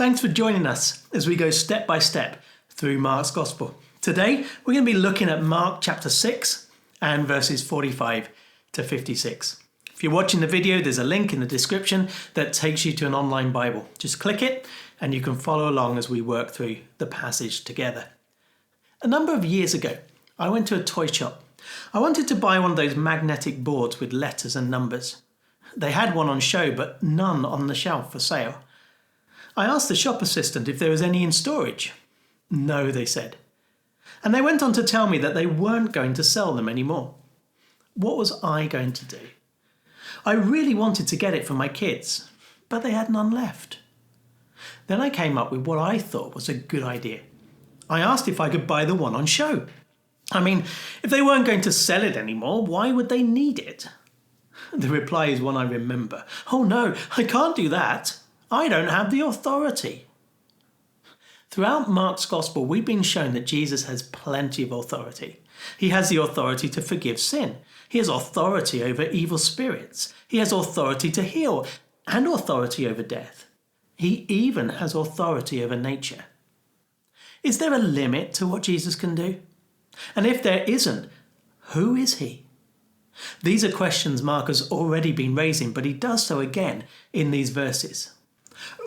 Thanks for joining us as we go step by step through Mark's Gospel. Today, we're going to be looking at Mark chapter 6 and verses 45 to 56. If you're watching the video, there's a link in the description that takes you to an online Bible. Just click it and you can follow along as we work through the passage together. A number of years ago, I went to a toy shop. I wanted to buy one of those magnetic boards with letters and numbers. They had one on show, but none on the shelf for sale. I asked the shop assistant if there was any in storage. No, they said. And they went on to tell me that they weren't going to sell them anymore. What was I going to do? I really wanted to get it for my kids, but they had none left. Then I came up with what I thought was a good idea. I asked if I could buy the one on show. I mean, if they weren't going to sell it anymore, why would they need it? The reply is one I remember. Oh no, I can't do that. I don't have the authority. Throughout Mark's Gospel, we've been shown that Jesus has plenty of authority. He has the authority to forgive sin. He has authority over evil spirits. He has authority to heal and authority over death. He even has authority over nature. Is there a limit to what Jesus can do? And if there isn't, who is he? These are questions Mark has already been raising, but he does so again in these verses.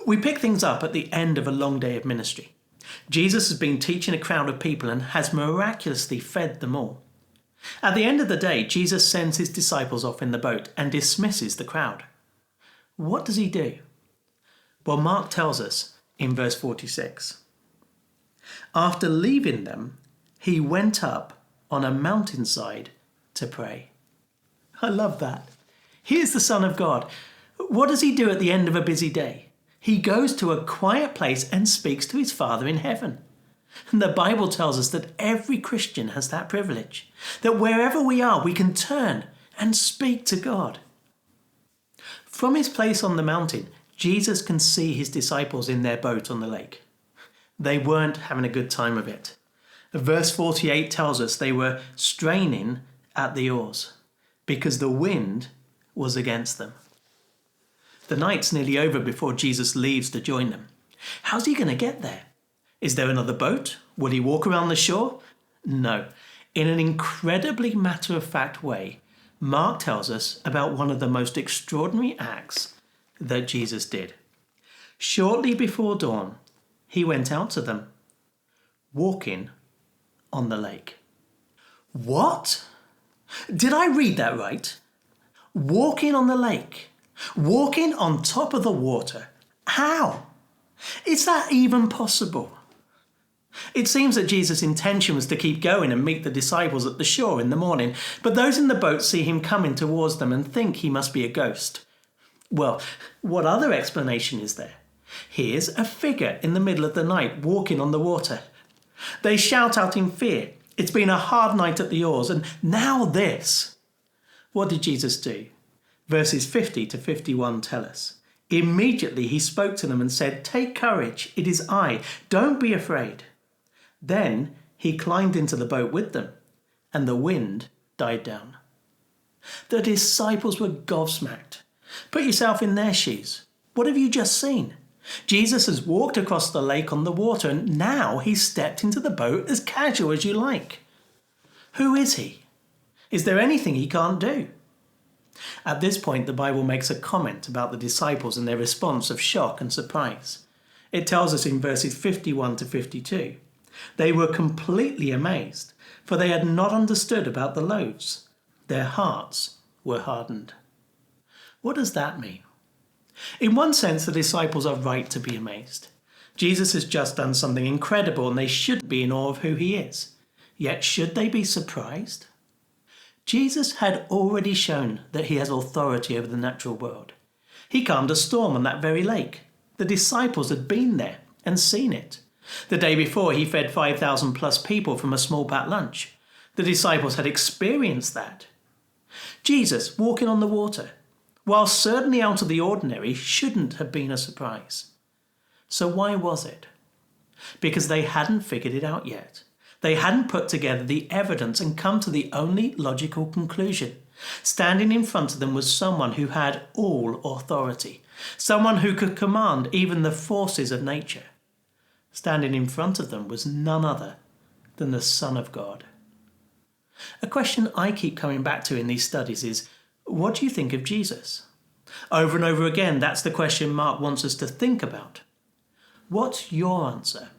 We pick things up at the end of a long day of ministry. Jesus has been teaching a crowd of people and has miraculously fed them all. At the end of the day, Jesus sends his disciples off in the boat and dismisses the crowd. What does he do? Well, Mark tells us in verse 46. After leaving them, he went up on a mountainside to pray. I love that. Here's the Son of God. What does he do at the end of a busy day? He goes to a quiet place and speaks to his Father in heaven. And the Bible tells us that every Christian has that privilege, that wherever we are, we can turn and speak to God. From his place on the mountain, Jesus can see his disciples in their boat on the lake. They weren't having a good time of it. Verse 48 tells us they were straining at the oars because the wind was against them. The night's nearly over before Jesus leaves to join them. How's he going to get there? Is there another boat? Will he walk around the shore? No. In an incredibly matter-of-fact way, Mark tells us about one of the most extraordinary acts that Jesus did. Shortly before dawn, he went out to them, walking on the lake. What? Did I read that right? Walking on the lake. Walking on top of the water. How? Is that even possible? It seems that Jesus' intention was to keep going and meet the disciples at the shore in the morning, but those in the boat see him coming towards them and think he must be a ghost. Well, what other explanation is there? Here's a figure in the middle of the night walking on the water. They shout out in fear. It's been a hard night at the oars, and now this. What did Jesus do? Verses 50 to 51 tell us. Immediately he spoke to them and said, "Take courage, it is I, don't be afraid." Then he climbed into the boat with them, and the wind died down. The disciples were gobsmacked. Put yourself in their shoes. What have you just seen? Jesus has walked across the lake on the water, and now he's stepped into the boat as casual as you like. Who is he? Is there anything he can't do? At this point, the Bible makes a comment about the disciples and their response of shock and surprise. It tells us in verses 51 to 52, they were completely amazed, for they had not understood about the loaves. Their hearts were hardened. What does that mean? In one sense, the disciples are right to be amazed. Jesus has just done something incredible and they should be in awe of who he is. Yet should they be surprised? Jesus had already shown that he has authority over the natural world. He calmed a storm on that very lake. The disciples had been there and seen it. The day before, he fed 5,000 plus people from a small packed lunch. The disciples had experienced that. Jesus walking on the water, while certainly out of the ordinary, shouldn't have been a surprise. So why was it? Because they hadn't figured it out yet. They hadn't put together the evidence and come to the only logical conclusion. Standing in front of them was someone who had all authority, someone who could command even the forces of nature. Standing in front of them was none other than the Son of God. A question I keep coming back to in these studies is, what do you think of Jesus? Over and over again, that's the question Mark wants us to think about. What's your answer?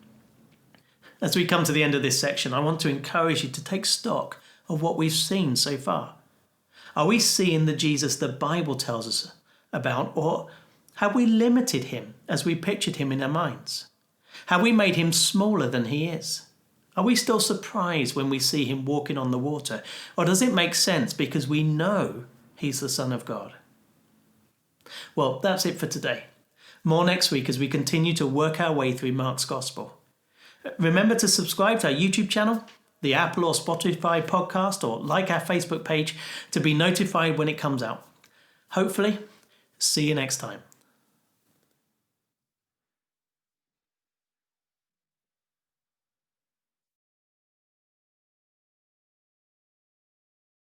As we come to the end of this section, I want to encourage you to take stock of what we've seen so far. Are we seeing the Jesus the Bible tells us about, or have we limited him as we pictured him in our minds? Have we made him smaller than he is? Are we still surprised when we see him walking on the water, or does it make sense because we know he's the Son of God? Well, that's it for today. More next week as we continue to work our way through Mark's Gospel. Remember to subscribe to our YouTube channel, the Apple or Spotify podcast, or like our Facebook page to be notified when it comes out. Hopefully, see you next time.